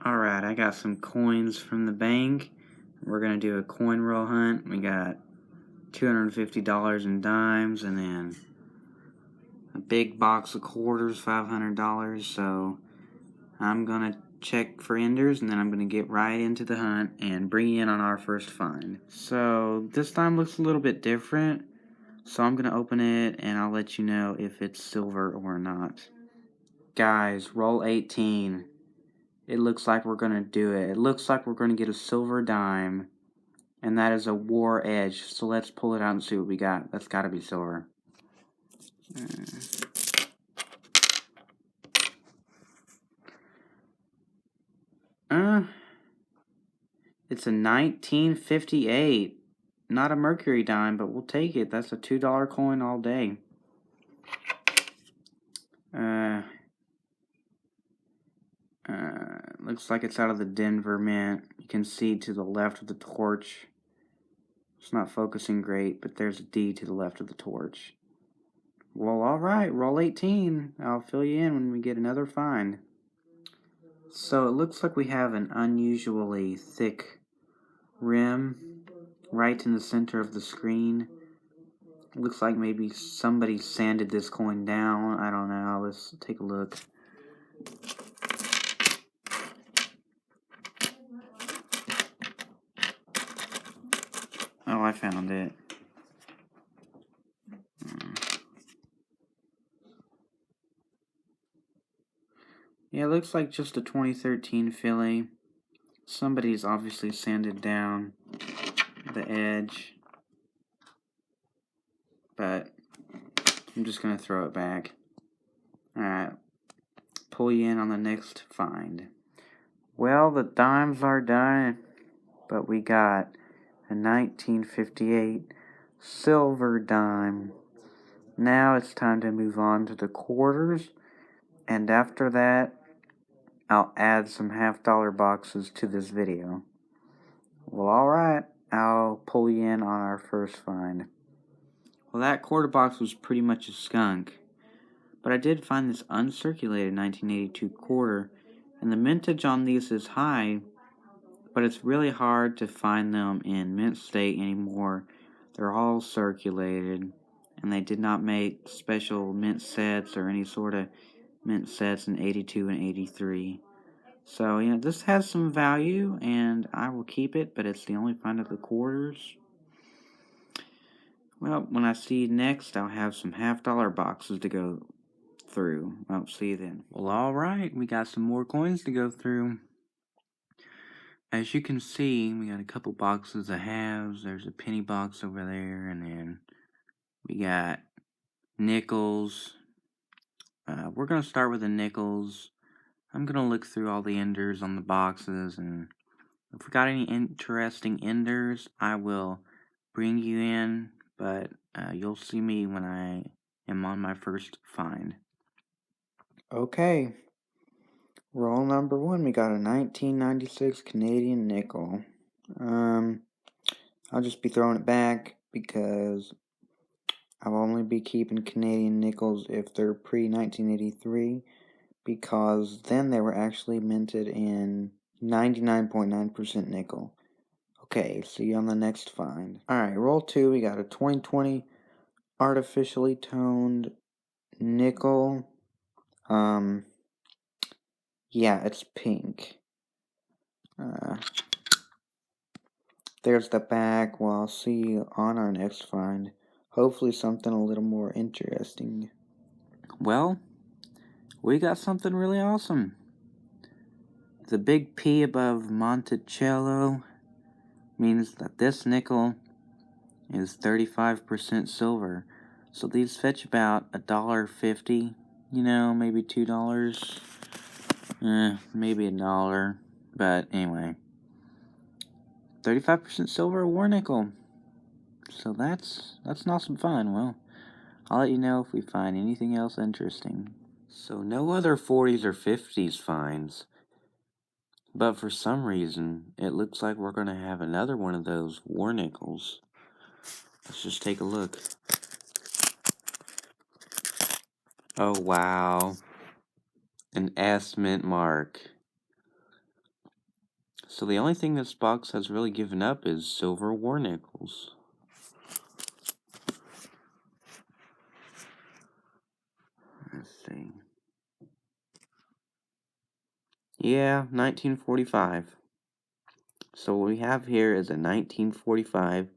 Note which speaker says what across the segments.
Speaker 1: Alright, I got some coins from the bank. We're going to do a coin roll hunt. We got $250 in dimes and then a big box of quarters, $500. So I'm going to check for enders and then I'm going to get right into the hunt and bring you in on our first find. So this time looks a little bit different. So I'm going to open it and I'll let you know if it's silver or not. Guys, roll 18. It looks like we're going to do it. It looks like we're going to get a silver dime. And that is a war edge. So let's pull it out and see what we got. That's got to be silver. It's a 1958. Not a mercury dime, but we'll take it. That's a $2 coin all day. Looks like it's out of the Denver Mint. You can see to the left of the torch. It's not focusing great, but there's a D to the left of the torch. Well, alright, roll 18. I'll fill you in when we get another find. So it looks like we have an unusually thick rim right in the center of the screen. It looks like maybe somebody sanded this coin down. I don't know. Let's take a look. Oh, I found it. Yeah, it looks like just a 2013 filly. Somebody's obviously sanded down the edge. But I'm just going to throw it back. Alright, pull you in on the next find. Well, the dimes are done, but we got a 1958 silver dime. Now it's time to move on to the quarters, and after that, I'll add some half-dollar boxes to this video. Well, alright, I'll pull you in on our first find. Well, that quarter box was pretty much a skunk, but I did find this uncirculated 1982 quarter, and the mintage on these is high, but it's really hard to find them in mint state anymore. They're all circulated, and they did not make special mint sets or any sort of mint sets in 82 and 83. So, this has some value, and I will keep it, but it's the only find of the quarters. Well, when I see you next, I'll have some half-dollar boxes to go through. I'll see you then. Well, alright, we got some more coins to go through. As you can see, we got a couple boxes of halves. There's a penny box over there, and then we got nickels. We're going to start with the nickels. I'm going to look through all the enders on the boxes, and if we got any interesting enders, I will bring you in, but you'll see me when I am on my first find. Okay, roll number 1, we got a 1996 Canadian nickel. I'll just be throwing it back because I'll only be keeping Canadian nickels if they're pre-1983, because then they were actually minted in 99.9% nickel. Okay, see you on the next find. Alright, roll 2, we got a 2020 artificially toned nickel. Yeah, it's pink. There's the back. Well, I'll see you on our next find. Hopefully something a little more interesting. Well, we got something really awesome. The big P above Monticello means that this nickel is 35% silver. So these fetch about $1.50, maybe $2. Maybe $1. But anyway, 35% silver war nickel. So that's an awesome find. Well, I'll let you know if we find anything else interesting. So no other 40s or 50s finds. But for some reason, it looks like we're going to have another one of those war nickels. Let's just take a look. Oh, wow. An S mint mark. So the only thing this box has really given up is silver war nickels. Let's see. Yeah, 1945. So what we have here is a 1945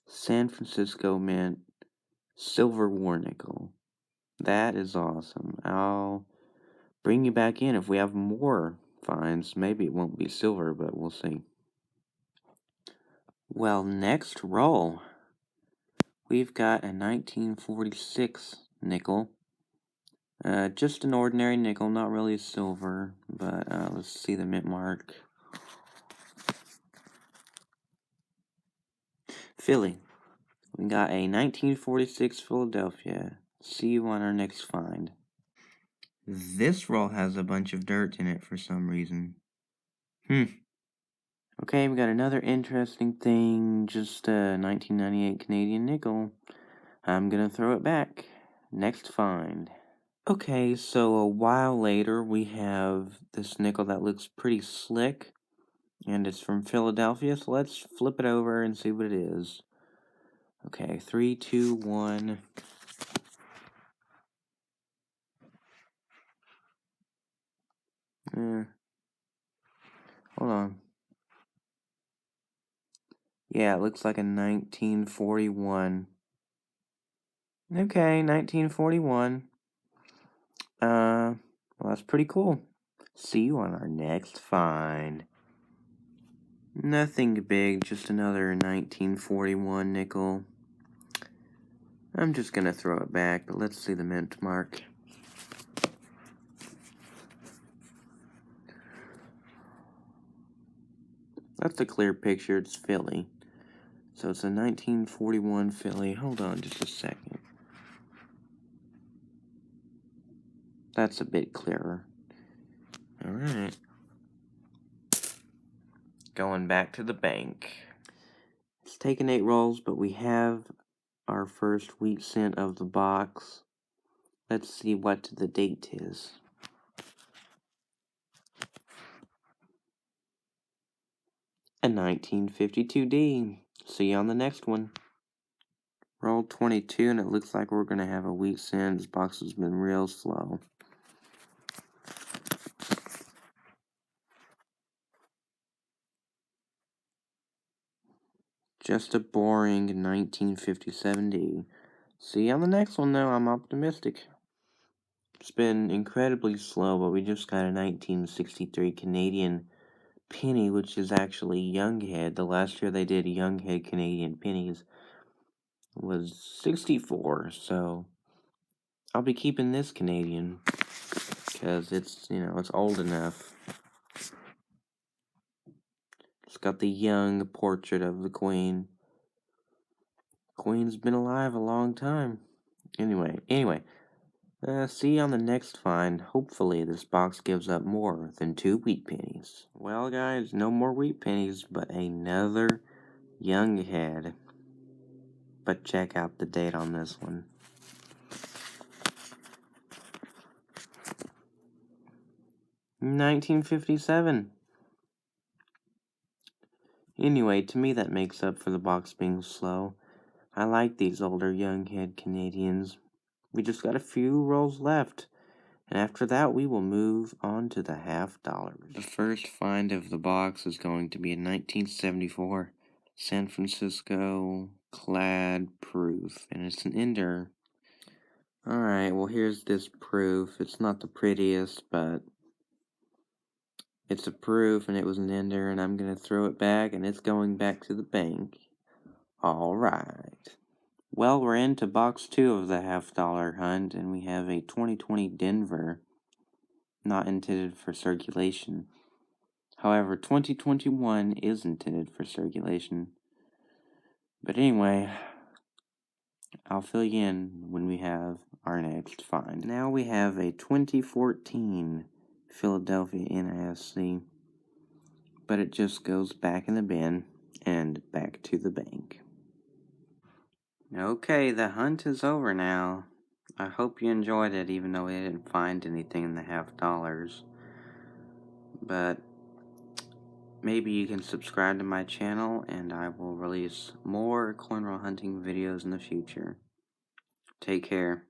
Speaker 1: San Francisco Mint silver war nickel. That is awesome. I'll bring you back in if we have more finds. Maybe it won't be silver, but we'll see. Well, next roll, we've got a 1946 nickel. Just an ordinary nickel, not really silver, but let's see the mint mark. Philly. We got a 1946 Philadelphia. See you on our next find. This roll has a bunch of dirt in it for some reason. Okay, we got another interesting thing. Just a 1998 Canadian nickel. I'm gonna throw it back. Next find. Okay, so a while later we have this nickel that looks pretty slick. And it's from Philadelphia, so let's flip it over and see what it is. Okay, 3, 2, 1. Hold on. Yeah, it looks like a 1941. Okay, 1941. Well, that's pretty cool. See you on our next find. Nothing big, just another 1941 nickel. I'm just gonna throw it back, but let's see the mint mark. That's a clear picture, it's Philly. So it's a 1941 Philly. Hold on just a second. That's a bit clearer. Alright. Going back to the bank. It's taken 8 rolls, but we have our first wheat cent of the box. Let's see what the date is. A 1952D. See you on the next one. Roll 22, and it looks like we're going to have a wheat cent. This box has been real slow. Just a boring 1957D. See you on the next one, though. I'm optimistic. It's been incredibly slow, but we just got a 1963 Canadian penny, which is actually Younghead. The last year they did Younghead Canadian pennies was 64, so I'll be keeping this Canadian because it's, it's old enough. It's got the young portrait of the Queen. Queen's been alive a long time. Anyway, see you on the next find. Hopefully this box gives up more than 2 wheat pennies. Well, guys, no more wheat pennies, but another Younghead. But check out the date on this one. $1957. Anyway, to me that makes up for the box being slow. I like these older Younghead Canadians. We just got a few rolls left. And after that, we will move on to the $50. The first find of the box is going to be a 1974 San Francisco clad proof. And it's an ender. Alright, well here's this proof. It's not the prettiest, but it's a proof and it was an ender. And I'm going to throw it back and it's going back to the bank. Alright. Well, we're into box 2 of the $50 hunt, and we have a 2020 Denver, not intended for circulation. However, 2021 is intended for circulation. But anyway, I'll fill you in when we have our next find. Now we have a 2014 Philadelphia NISC, but it just goes back in the bin and back to the bank. Okay, the hunt is over now. I hope you enjoyed it, even though we didn't find anything in the $50. But maybe you can subscribe to my channel and I will release more cornrow hunting videos in the future. Take care.